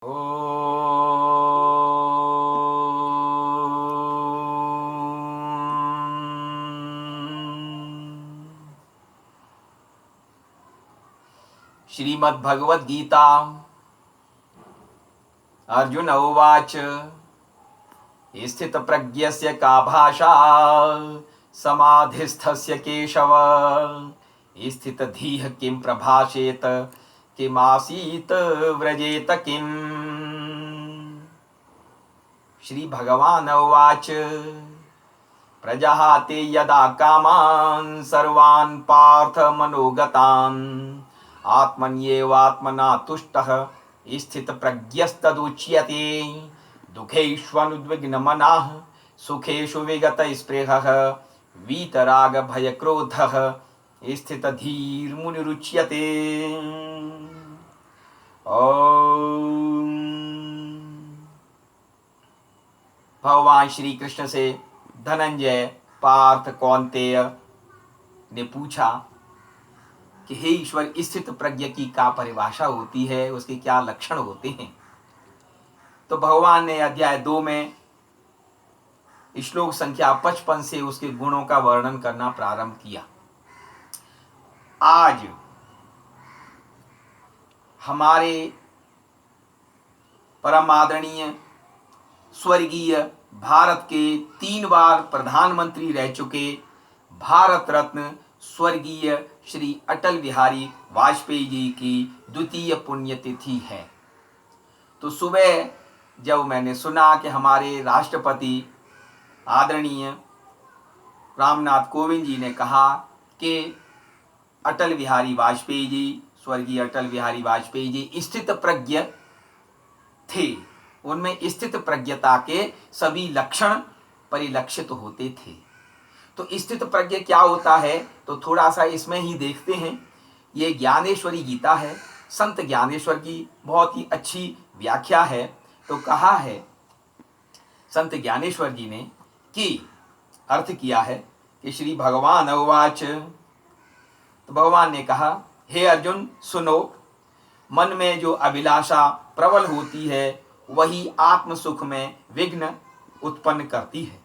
ओ श्रीमद्भगवद्गीता अर्जुन उवाच स्थितप्रज्ञस्य का भाषा समाधिस्थस्य केशव स्थितधीः किं प्रभाषेत किमासीत व्रजेत किम्। श्री भगवान उवाच प्रजहाते यदा कामान् सर्वान् पार्थ मनोगतान् आत्मन्येवात्मना तुष्टः स्थितप्रज्ञस्तदुच्यते दुःखेष्वनुद्विग्नमनाः सुखेषु विगतस्पृहः वीतरागभयक्रोधः स्थितधीर्मुनिरुच्यते। ओम। भगवान श्री कृष्ण से धनंजय पार्थ कौन्तेय ने पूछा कि हे ईश्वर, स्थित प्रज्ञ की क्या परिभाषा होती है, उसके क्या लक्षण होते हैं। तो भगवान ने अध्याय 2 में श्लोक संख्या 55 से उसके गुणों का वर्णन करना प्रारंभ किया। आज हमारे परम आदरणीय स्वर्गीय भारत के 3 बार प्रधानमंत्री रह चुके भारत रत्न स्वर्गीय श्री अटल बिहारी वाजपेयी जी की द्वितीय पुण्यतिथि है। तो सुबह जब मैंने सुना कि हमारे राष्ट्रपति आदरणीय रामनाथ कोविंद जी ने कहा कि अटल बिहारी वाजपेयी जी, स्वर्गीय अटल बिहारी वाजपेयी जी स्थित प्रज्ञ थे, उनमें स्थित प्रज्ञता के सभी लक्षण परिलक्षित होते थे। तो स्थित प्रज्ञ क्या होता है, तो थोड़ा सा इसमें ही देखते हैं। ये ज्ञानेश्वरी गीता है, संत ज्ञानेश्वर की बहुत ही अच्छी व्याख्या है। तो कहा है संत ज्ञानेश्वर जी ने कि अर्थ किया है कि श्री भगवान उवाच, तो भगवान ने कहा हे अर्जुन सुनो, मन में जो अभिलाषा प्रबल होती है वही आत्म सुख में विघ्न उत्पन्न करती है।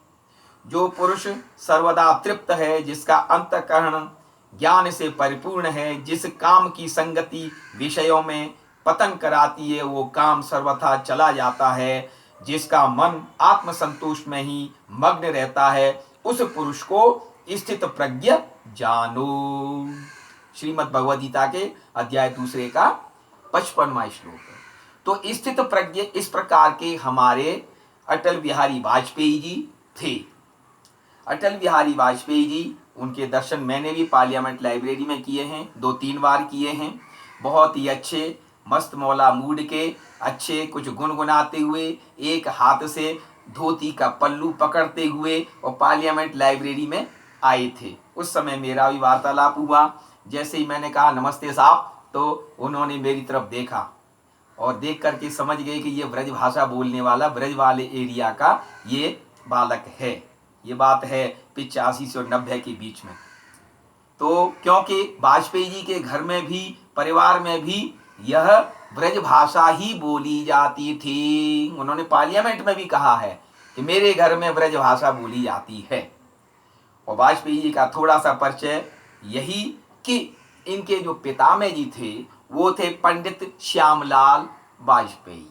जो पुरुष सर्वदा तृप्त है, जिसका अंतःकरण ज्ञान से परिपूर्ण है, जिस काम की संगति विषयों में पतन कराती है, वो काम सर्वथा चला जाता है। जिसका मन आत्म संतोष में ही मग्न रहता है, उस पुरुष को स्थित प्रज्ञ जानो। श्रीमद् भगवद गीता के अध्याय 2 का 55वां श्लोक है। तो स्थित प्रज्ञ इस प्रकार के हमारे अटल बिहारी वाजपेयी जी थे। अटल बिहारी वाजपेयी जी, उनके दर्शन मैंने भी पार्लियामेंट लाइब्रेरी में किए हैं, 2-3 बार किए हैं। बहुत ही अच्छे मस्त मौला मूड के, अच्छे कुछ गुनगुनाते हुए, एक हाथ से धोती का पल्लू पकड़ते हुए और पार्लियामेंट लाइब्रेरी में आए थे। उस समय मेरा भी वार्तालाप हुआ। जैसे ही मैंने कहा नमस्ते साहब, तो उन्होंने मेरी तरफ देखा और देख करके समझ गए कि ये ब्रज भाषा बोलने वाला ब्रज वाले एरिया का ये बालक है। ये बात है 85 से 90 के बीच में। तो क्योंकि वाजपेयी जी के घर में भी, परिवार में भी यह ब्रज भाषा ही बोली जाती थी। उन्होंने पार्लियामेंट में भी कहा है कि मेरे घर में ब्रज भाषा बोली जाती है। और वाजपेयी जी का थोड़ा सा परिचय यही कि इनके जो पितामह जी थे वो थे पंडित श्यामलाल वाजपेयी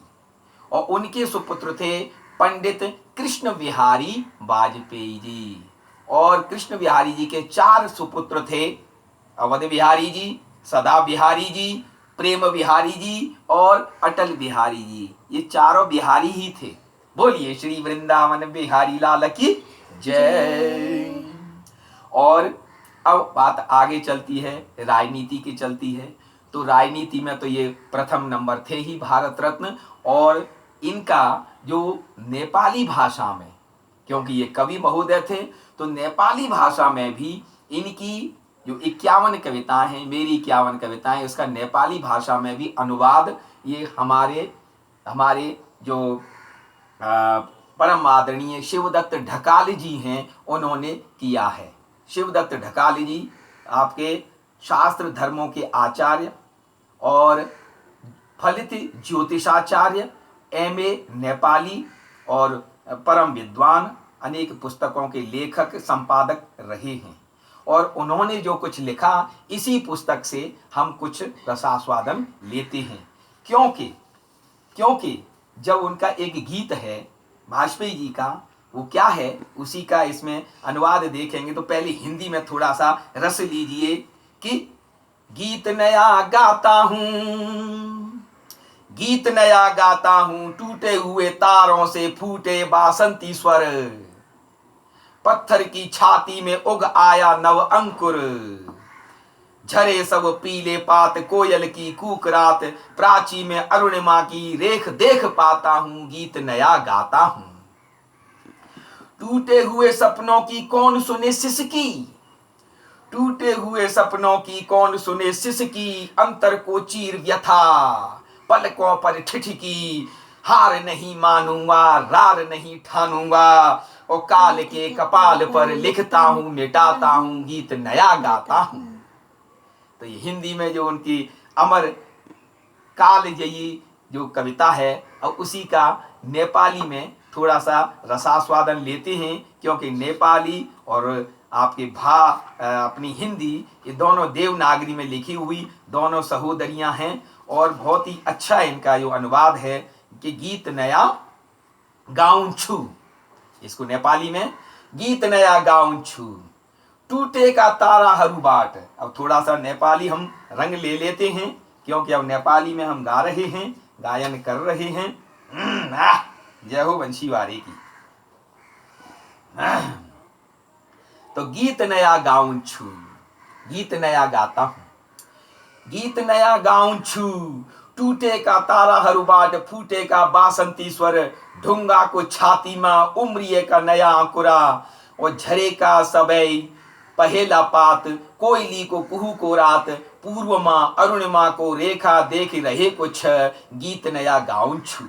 और उनके सुपुत्र थे पंडित कृष्ण बिहारी वाजपेयी जी। और कृष्ण बिहारी जी के 4 सुपुत्र थे, अवध बिहारी जी, सदा बिहारी जी, प्रेम बिहारी जी और अटल बिहारी जी। ये चारों बिहारी ही थे। बोलिए श्री वृंदावन बिहारी लाल की जय। और अब बात आगे चलती है, राजनीति की चलती है। तो राजनीति में तो ये प्रथम नंबर थे ही भारत रत्न। और इनका जो नेपाली भाषा में, क्योंकि ये कवि महोदय थे, तो नेपाली भाषा में भी इनकी जो 51 कविताएं हैं, मेरी 51 कविताएं, उसका नेपाली भाषा में भी अनुवाद ये हमारे जो परम आदरणीय शिवदत्त ढकाल जी हैं, उन्होंने किया है। शिवदत्त ढकाल जी आपके शास्त्र धर्मों के आचार्य और फलित ज्योतिषाचार्य, एम.ए. नेपाली और परम विद्वान, अनेक पुस्तकों के लेखक संपादक रहे हैं। और उन्होंने जो कुछ लिखा इसी पुस्तक से हम कुछ रसास्वादन लेते हैं। क्योंकि जब उनका एक गीत है वाजपेयी जी का, वो क्या है उसी का इसमें अनुवाद देखेंगे। तो पहले हिंदी में थोड़ा सा रस लीजिए कि गीत नया गाता हूँ, गीत नया गाता हूँ, टूटे हुए तारों से फूटे बासंती स्वर, पत्थर की छाती में उग आया नव अंकुर, झरे सब पीले पात, कोयल की कूकरात, प्राची में अरुणिमा की रेख देख पाता हूँ, गीत नया गाता हूँ। टूटे हुए सपनों की कौन सुने सिसकी, टूटे हुए सपनों की कौन सुने सिसकी, अंतर को चीर व्यथा पलकों पर ठिठकी, हार नहीं मानूंगा रार नहीं ठानूंगा, और काल के कपाल पर लिखता हूँ मिटाता हूँ, गीत नया गाता हूँ। तो ये हिंदी में जो उनकी अमर कालजयी जो कविता है, और उसी का नेपाली में थोड़ा सा रसास्वादन लेते हैं, क्योंकि नेपाली और आपके अपनी हिंदी, ये दोनों देवनागरी में लिखी हुई दोनों सहोदरियां हैं। और बहुत ही अच्छा इनका जो अनुवाद है कि गीत नया गाऊं छू, इसको नेपाली में गीत नया गाऊं छू, टूटे का तारा हरू बाट। अब थोड़ा सा नेपाली हम रंग ले लेते हैं, क्योंकि अब नेपाली में हम गा रहे हैं, गायन कर रहे हैं। जय हो बंशीवारी की। तो गीत नया गाऊं छू, गीत नया गाता हूं, गीत नया गाऊं छू, टूटे का तारा हरू बाट, फूटे का बासंती स्वर, ढूंगा को छाती में उम्रिये का नया अंकुरा, और झरे का सबई पहेला पात, कोयली को कुहू को रात, पूर्व माँ अरुणिमा को रेखा देख रहे कुछ, गीत नया गाऊं छू।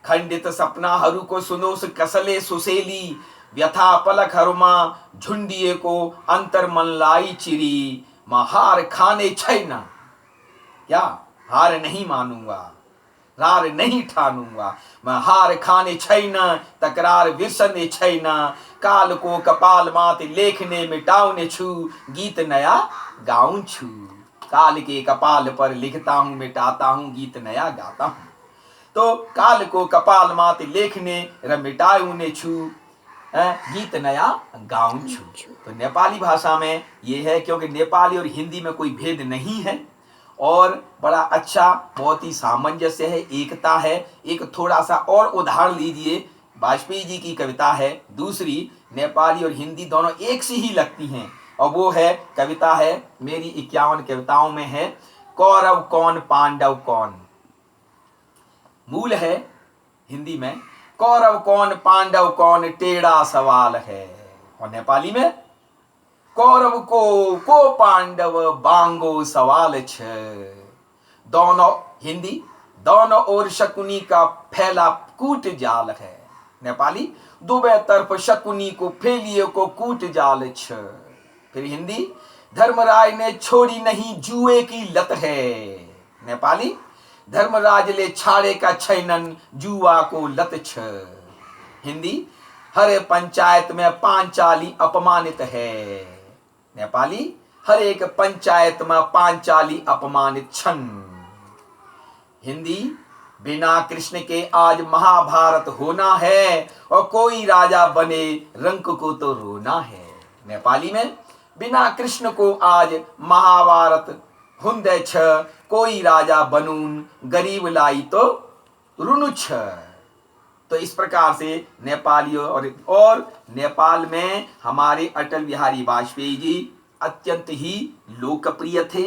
खंडित सपना हरू को सुनोस कसले सुसेली, व्यथा पलक हरुमा झुंडिये को अंतर मन लाई चिरी, माँ हार खाने छैना, क्या हार नहीं मानूंगा रार नहीं ठानूंगा, मैं हार खाने छैना, तकरार विरसने छैना, काल को कपाल मात लेखने मिटाउने छु, गीत नया गाऊं छू। काल के कपाल पर लिखता हूं मिटाता हूं, गीत नया गाता हूं। तो काल को कपाल मात लेखने र मिटाउने छु, गीत नया गाऊं छू। तो नेपाली भाषा में ये है, क्योंकि नेपाली और हिंदी में कोई भेद नहीं है, और बड़ा अच्छा बहुत ही सामंजस्य है, एकता है। एक थोड़ा सा और उदाहरण लीजिए, वाजपेयी जी की कविता है दूसरी, नेपाली और हिंदी दोनों एक सी ही लगती हैं, और वो है कविता है मेरी 51 कविताओं में है, कौरव कौन पांडव कौन। मूल है हिंदी में कौरव कौन पांडव कौन, टेढ़ा सवाल है, और नेपाली में कौरव को पांडव बांगो सवाल छ। दोनों हिंदी, दोनों ओर शकुनी का फैला कूट जाल है, नेपाली दुबे तरफ शकुनी को फैलिए को कूट जाल छ। फिर हिंदी, धर्मराज ने छोड़ी नहीं जुए की लत है, नेपाली धर्मराज ले छाड़े का छैनन जुआ को लत छ। हिंदी, हर पंचायत में पांचाली अपमानित है, नेपाली हर एक पंचायत में पांचाली अपमानित छन। हिंदी, बिना कृष्ण के आज महाभारत होना है, और कोई राजा बने रंक को तो रोना है, नेपाली में बिना कृष्ण को आज महाभारत हुंदे छ, कोई राजा बनून गरीब लाई तो रुनु छ। तो इस प्रकार से नेपाली और नेपाल में हमारे अटल बिहारी वाजपेयी जी अत्यंत ही लोकप्रिय थे।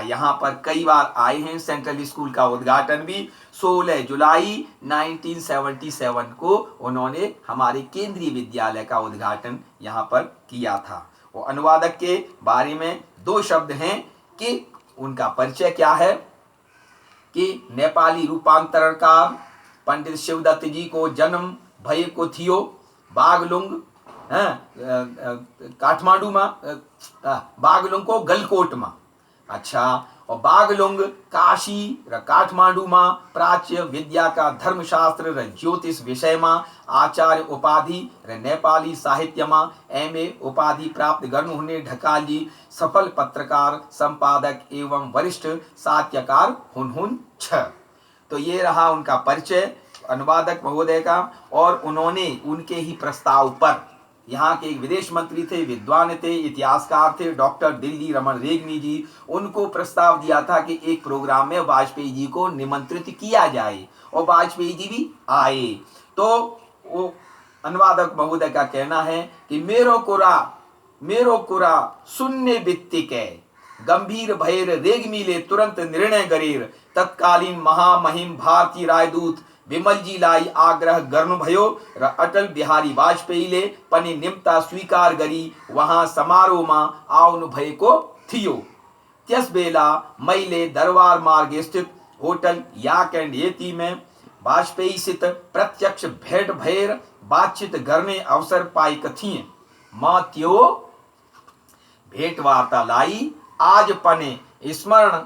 यहाँ पर कई बार आए हैं, सेंट्रल स्कूल का उद्घाटन भी 16 जुलाई 1977 को उन्होंने हमारे केंद्रीय विद्यालय का उद्घाटन यहाँ पर किया था। वो अनुवादक के बारे में 2 शब्द हैं कि उनका परिचय क्या है, कि नेपाली रूपांतरणकार पंडित शिवदत्त जी को जन्म भय को थियो बागलुंग काठमांडू में, बागलुंग को गलकोट में। अच्छा, और बागलुंग काशी र काठमांडू में प्राच्य विद्या का धर्मशास्त्र र ज्योतिष विषय में आचार्य उपाधि र नेपाली साहित्य में एमए उपाधि प्राप्त गर्नुहुने ढकाल जी सफल पत्रकार संपादक एवं वरिष्ठ साहित्यकार हुनुहुन्छ। तो ये रहा उनका परिचय अनुवादक महोदय का। और उन्होंने उनके ही प्रस्ताव पर, यहाँ के एक विदेश मंत्री थे, विद्वान थे, इतिहासकार थे, डॉक्टर दिल्ली रमन रेग्मी जी, उनको प्रस्ताव दिया था कि एक प्रोग्राम में वाजपेयी जी को निमंत्रित किया जाए और वाजपेयी जी भी आए। तो वो अनुवादक महोदय का कहना है कि मेरो कुरा सुनने बित्तिकै गंभीर भएर रेग्मीले तुरंत निर्णय गरेर तत्कालीन महामहिम भारतीय राजदूत विमलजीलाई आग्रह गर्नुभयो र अटल बिहारी वाजपेयीले पनि निम्ता स्वीकार गरी वहाँ समारोहमा आउनु भएको थियो। त्यसबेला मैले दरबार मार्ग स्थित होटल याक एंड येती में वाजपेयीसित प्रत्यक्ष भेट भएर बातचीत गर्ने अवसर पाएका थिएँ। म त्यो भेटवार्तालाई आज पनि स्मरण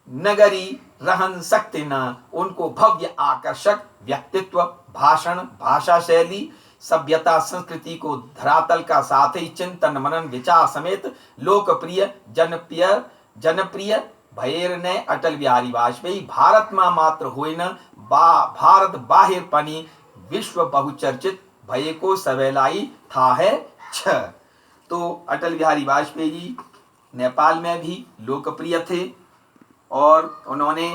नगरी रहन सकते न। उनको भव्य आकर्षक व्यक्तित्व, भाषण, भाषा शैली, सभ्यता, संस्कृति को धरातल का साथ ही चिंतन मनन विचार समेत लोकप्रिय जनप्रिय भएर ने अटल बिहारी वाजपेयी भारत में मात्र होइन भारत बाहिर पनि विश्व बहुचर्चित भएको सबैलाई थाहा छ। तो अटल बिहारी वाजपेयी जी नेपाल में भी लोकप्रिय थे और उन्होंने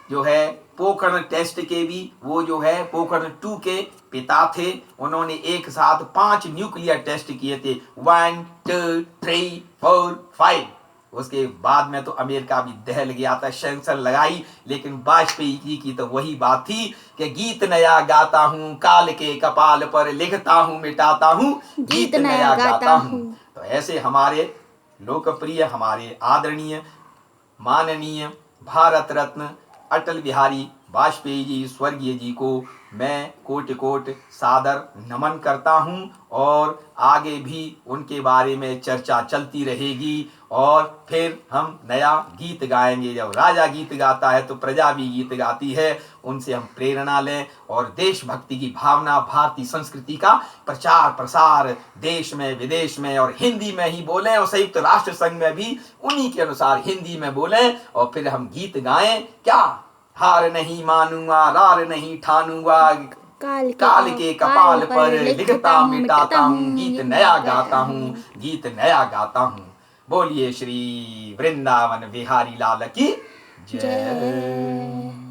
जो है पोखरण टेस्ट के भी, वो जो है पोखरण 2 के पिता थे। उन्होंने एक साथ 5 न्यूक्लियर टेस्ट किए थे, 1 2 3 4 5। उसके बाद में तो अमेरिका भी दहल गया था, सेंसर लगाई। लेकिन वाजपेयी जी की तो वही बात थी कि गीत नया गाता हूँ, काल के कपाल पर लिखता हूँ, मिटाता हूँ, गीत नया गाता हूँ। तो ऐसे हमारे लोकप्रिय, हमारे आदरणीय, माननीय भारत रत्न अटल बिहारी वाजपेयी जी स्वर्गीय जी को मैं कोटि कोटि सादर नमन करता हूं। और आगे भी उनके बारे में चर्चा चलती रहेगी और फिर हम नया गीत गाएंगे। जब राजा गीत गाता है तो प्रजा भी गीत गाती है, उनसे हम प्रेरणा लें और देशभक्ति की भावना, भारतीय संस्कृति का प्रचार प्रसार देश में विदेश में और हिंदी में ही बोलें और संयुक्त राष्ट्र संघ में भी उन्हीं के अनुसार हिंदी में बोलें और फिर हम गीत गाएं। क्या हार नहीं मानूंगा, रार नहीं ठानूंगा, काल के कपाल पर लिखता मिटाता हूँ, गीत नया गाता हूँ, गीत नया गाता हूँ। बोलिए श्री वृंदावन बिहारी लाल की जय।